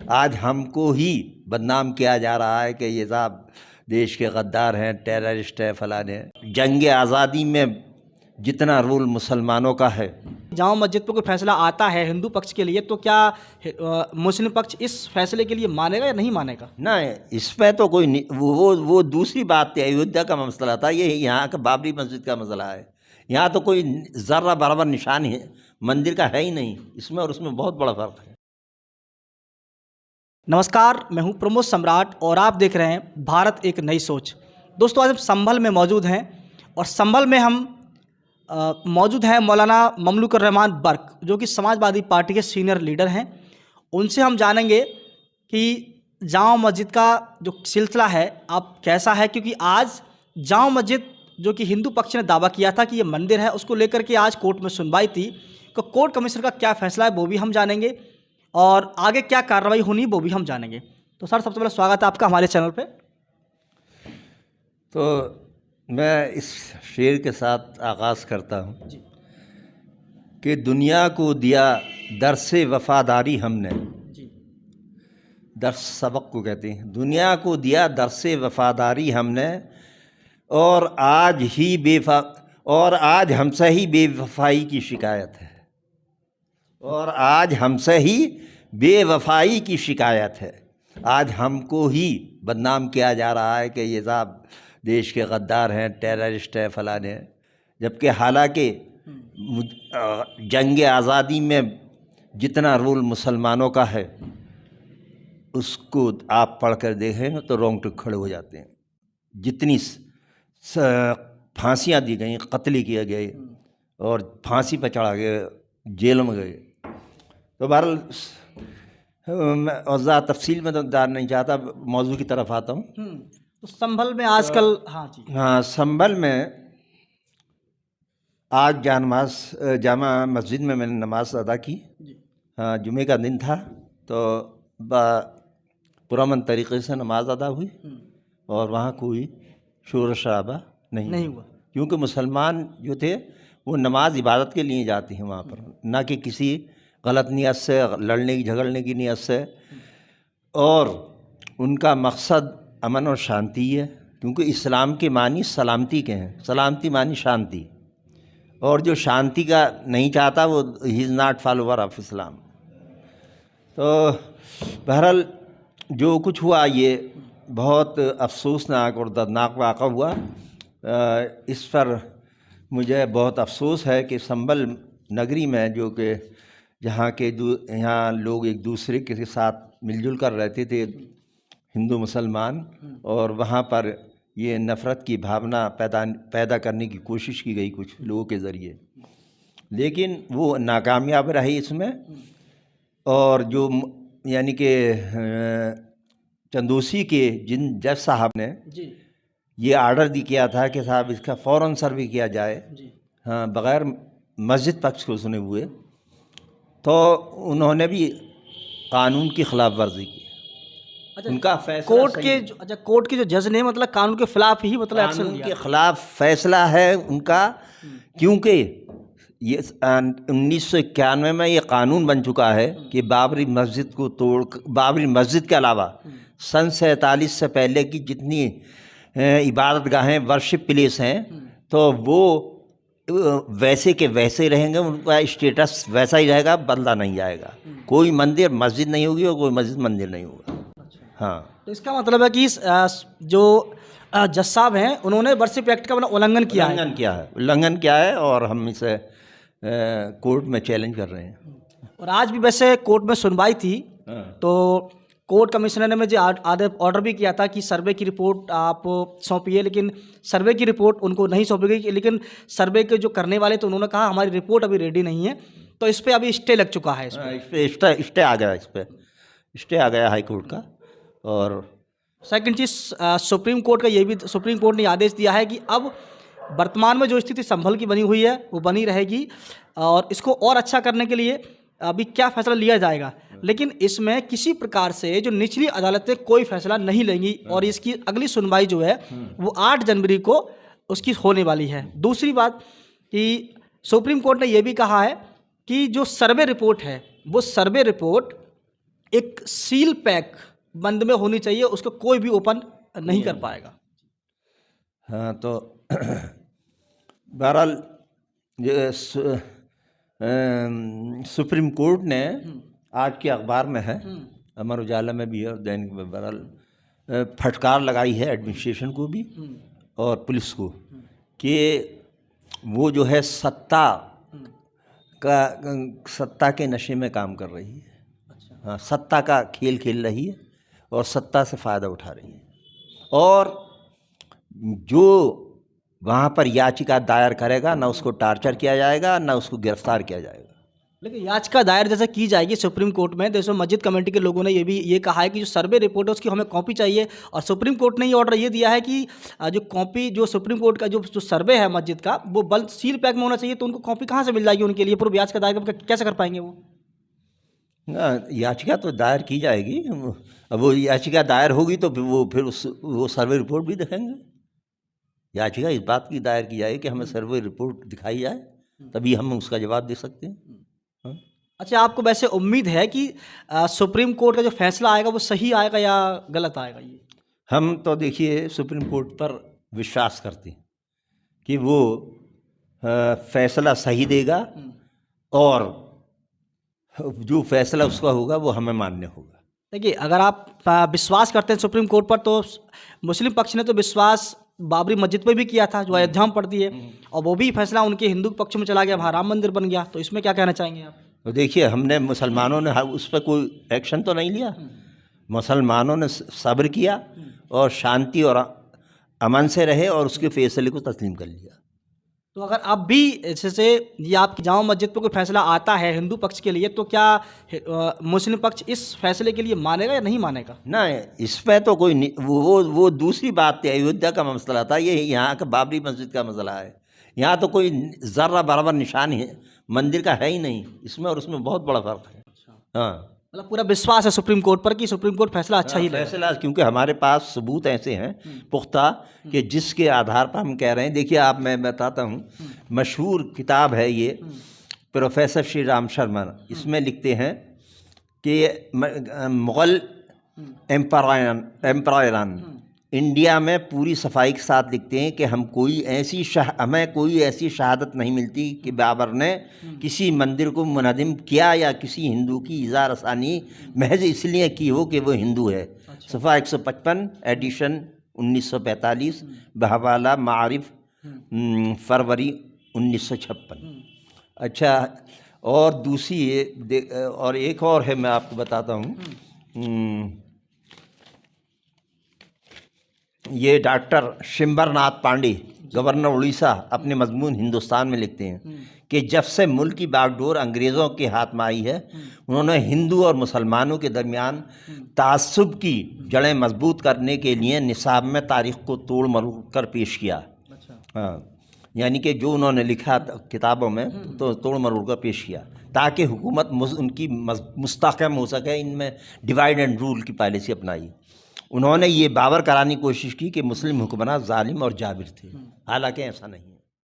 आज हमको ही बदनाम किया जा रहा है कि ये साहब देश के गद्दार हैं, टेररिस्ट है, फलाने हैं। जंग आज़ादी में जितना रोल मुसलमानों का है, जामा मस्जिद पर कोई फैसला आता है हिंदू पक्ष के लिए तो क्या मुस्लिम पक्ष इस फैसले के लिए मानेगा या नहीं मानेगा? ना इस पर तो कोई वो दूसरी बात थी। अयोध्या का मसला था, ये यहाँ का बाबरी मस्जिद का मसला है। यहाँ तो कोई ज़र्रा बराबर निशान है मंदिर का है ही नहीं। इसमें और उसमें बहुत बड़ा फ़र्क है। नमस्कार, मैं हूं प्रमोद सम्राट और आप देख रहे हैं भारत एक नई सोच। दोस्तों, आज हम संभल में मौजूद हैं और संभल में हम मौजूद हैं मौलाना ममलूकुर रहमान बर्क, जो कि समाजवादी पार्टी के सीनियर लीडर हैं। उनसे हम जानेंगे कि जामा मस्जिद का जो सिलसिला है अब कैसा है, क्योंकि आज जामा मस्जिद जो कि हिंदू पक्ष ने दावा किया था कि ये मंदिर है, उसको लेकर के आज कोर्ट में सुनवाई थी। तो कोर्ट कमिश्नर का क्या फैसला है वो भी हम जानेंगे और आगे क्या कार्रवाई होनी वो भी हम जानेंगे। तो सर, सबसे पहले स्वागत है आपका हमारे चैनल पे। तो मैं इस शेर के साथ आगाज़ करता हूँ कि दुनिया को दिया दरसे वफ़ादारी हमने। दर्स सबक को कहते हैं। दुनिया को दिया दरसे वफ़ादारी हमने और आज हमसे ही बेवफाई की शिकायत है। और आज हमसे ही बेवफाई की शिकायत है। आज हमको ही बदनाम किया जा रहा है कि ये साहब देश के गद्दार हैं, टेररिस्ट है, फलाने हैं। जबकि हालांकि जंग आज़ादी में जितना रोल मुसलमानों का है उसको आप पढ़ कर देखें तो रोंगटे खड़े हो जाते हैं। जितनी फांसियाँ दी गई, कत्ल किए गए और फांसी पर चढ़ा गए, जेल में गए। तो बहरहाल और ज़्यादा तफसील में तो डाल नहीं चाहता, मौजू की तरफ आता हूँ। तो संभल में आजकल हाँ, संभल में आज जामा मस्जिद में मैंने नमाज अदा की। हाँ, जुमे का दिन था तो पुरअमन तरीक़े से नमाज अदा हुई और वहाँ कोई शोर शराबा नहीं हुआ, क्योंकि मुसलमान जो थे वो नमाज इबादत के लिए जाते हैं वहाँ पर, ना कि किसी गलत नीयत से लड़ने की झगड़ने की नीयत से। और उनका मकसद अमन और शांति है, क्योंकि इस्लाम के मानी सलामती के हैं। सलामती मानी शांति, और जो शांति का नहीं चाहता वो he is not follower of Islam. तो बहरहाल जो कुछ हुआ ये बहुत अफसोसनाक और दर्दनाक वाक़ा हुआ। इस पर मुझे बहुत अफसोस है कि संभल नगरी में जो कि यहाँ लोग एक दूसरे के साथ मिलजुल कर रहते थे, हिंदू मुसलमान, और वहाँ पर ये नफ़रत की भावना पैदा करने की कोशिश की गई कुछ लोगों के ज़रिए, लेकिन वो नाकामयाब रही इसमें। और जो यानी कि चंदोसी के जिन जज साहब ने ये आर्डर किया था कि साहब इसका फ़ौरन सर्वे किया जाए, हाँ, बग़ैर मस्जिद पक्ष को सुने हुए, तो उन्होंने भी कानून की ख़िलाफ़ वर्जी की। अच्छा, उनका फैसला कोर्ट के जो जज ने मतलब कानून के खिलाफ ही मतलब एक्शन लिया, के ख़िलाफ़ फैसला है उनका, क्योंकि ये 1991 में ये कानून बन चुका है कि बाबरी मस्जिद के अलावा सन 47 से पहले की जितनी इबादत गाहें, वर्शिप प्लेस हैं, तो वो वैसे के वैसे रहेंगे, उनका स्टेटस वैसा ही रहेगा, बदला नहीं जाएगा। कोई मंदिर मस्जिद नहीं होगी और कोई मस्जिद मंदिर नहीं होगा। हाँ, तो इसका मतलब है कि जो जज साहब हैं उन्होंने वर्शिप एक्ट का उल्लंघन किया है और हम इसे कोर्ट में चैलेंज कर रहे हैं। और आज भी वैसे कोर्ट में सुनवाई थी। तो कोर्ट कमिश्नर ने मुझे ऑर्डर भी किया था कि सर्वे की रिपोर्ट आप सौंपिए, लेकिन सर्वे की रिपोर्ट उनको नहीं सौंपी गई। लेकिन सर्वे के जो करने वाले तो उन्होंने कहा हमारी रिपोर्ट अभी रेडी नहीं है, तो इस पर अभी स्टे लग चुका है। इस पर स्टे आ गया हाई कोर्ट का। और सेकंड चीज़, सुप्रीम कोर्ट ने आदेश दिया है कि अब वर्तमान में जो स्थिति संभल की बनी हुई है वो बनी रहेगी और इसको और अच्छा करने के लिए अभी क्या फैसला लिया जाएगा, लेकिन इसमें किसी प्रकार से जो निचली अदालतें कोई फैसला नहीं लेंगी और इसकी अगली सुनवाई जो है वो 8 जनवरी को उसकी होने वाली है। दूसरी बात कि सुप्रीम कोर्ट ने यह भी कहा है कि जो सर्वे रिपोर्ट है वो सर्वे रिपोर्ट एक सील पैक बंद में होनी चाहिए, उसको कोई भी ओपन नहीं कर पाएगा। हाँ, तो बहरहाल ये सुप्रीम कोर्ट ने आज के अखबार में है, अमर उजाला में भी है और दैनिक में, बहरहाल फटकार लगाई है एडमिनिस्ट्रेशन को भी और पुलिस को कि वो जो है सत्ता के नशे में काम कर रही है। हाँ, सत्ता का खेल खेल रही है और सत्ता से फ़ायदा उठा रही है। और जो वहाँ पर याचिका दायर करेगा ना उसको टार्चर किया जाएगा ना उसको गिरफ्तार किया जाएगा। लेकिन याचिका दायर जैसे की जाएगी सुप्रीम कोर्ट में, तो इसमें मस्जिद कमेटी के लोगों ने ये कहा है कि जो सर्वे रिपोर्ट है उसकी हमें कॉपी चाहिए, और सुप्रीम कोर्ट ने ये ऑर्डर ये दिया है कि जो कॉपी, जो सुप्रीम कोर्ट का जो सर्वे है मस्जिद का, वो बंद सील पैक में होना चाहिए। तो उनको कॉपी कहाँ से मिल जाएगी उनके लिए? पूर्व याचिका दायर कैसे कर पाएंगे वो? याचिका तो दायर की जाएगी, अब वो याचिका दायर होगी तो फिर वो सर्वे रिपोर्ट भी दिखाएंगे। याचिका इस बात की दायर की जाए कि हमें सर्वे रिपोर्ट दिखाई जाए, तभी हम उसका जवाब दे सकते हैं। हाँ? अच्छा, आपको वैसे उम्मीद है कि सुप्रीम कोर्ट का जो फैसला आएगा वो सही आएगा या गलत आएगा? ये हम तो देखिए सुप्रीम कोर्ट पर विश्वास करते हैं कि वो फैसला सही देगा और जो फैसला उसका होगा वो हमें मान्य होगा। देखिए, अगर आप विश्वास करते हैं सुप्रीम कोर्ट पर, तो मुस्लिम पक्ष ने तो विश्वास बाबरी मस्जिद पे भी किया था जो अयोध्या में पड़ती है, और वो भी फैसला उनके हिंदू पक्ष में चला गया, वहाँ राम मंदिर बन गया। तो इसमें क्या कहना चाहेंगे आप? तो देखिए, हमने मुसलमानों ने उस पर कोई एक्शन तो नहीं लिया। मुसलमानों ने सब्र किया और शांति और अमन से रहे और उसके फैसले को तस्लीम कर लिया। तो अगर अब भी जैसे ये आपकी जामा मस्जिद पर कोई फैसला आता है हिंदू पक्ष के लिए, तो क्या मुस्लिम पक्ष इस फैसले के लिए मानेगा या नहीं मानेगा? ना, इस पर तो कोई वो दूसरी बात थी, अयोध्या का मसला था, ये यहाँ का बाबरी मस्जिद का मसला है। यहाँ तो कोई ज़र्रा बराबर निशान है मंदिर का है ही नहीं, इसमें और उसमें बहुत बड़ा फर्क है। हाँ, मतलब पूरा विश्वास है सुप्रीम कोर्ट पर कि सुप्रीम कोर्ट फैसला अच्छा ही फैसला, क्योंकि हमारे पास सबूत ऐसे हैं पुख्ता कि जिसके आधार पर हम कह रहे हैं। देखिए, मैं बताता हूँ, मशहूर किताब है ये, प्रोफेसर श्री राम शर्मा, इसमें लिखते हैं कि मुग़ल एम्पायरन इंडिया में पूरी सफाई के साथ लिखते हैं कि हमें कोई ऐसी शहादत नहीं मिलती कि बाबर ने किसी मंदिर को मुनज़्ज़म किया या किसी हिंदू की इज़ार आसानी महज इसलिए की हो कि वो हिंदू है। सफ़ा 155 एडिशन 1945 बहवाला मारिफ फरवरी 1956। अच्छा, और दूसरी और एक और है, मैं आपको बताता हूँ। ये डॉक्टर शिंबरनाथ पांडे, गवर्नर उड़ीसा, अपने मजमून हिंदुस्तान में लिखते हैं कि जब से मुल्क की बागडोर अंग्रेज़ों के हाथ में आई है, उन्होंने हिंदू और मुसलमानों के दरमियान तासुब की जड़ें मजबूत करने के लिए निसाब में तारीख़ को तोड़ मरोड़ कर पेश किया। हाँ, यानी कि जो उन्होंने लिखा किताबों में तो तोड़ मरोड़ कर पेश किया, ताकि हुकूमत उनकी मुस्तहकम हो सके। इनमें डिवाइड एंड रूल की पॉलिसी अपनाई। उन्होंने ये बावर कराने की कोशिश की कि मुस्लिम हुक्मरान जालिम और जाबिर थे, हालांकि ऐसा नहीं है।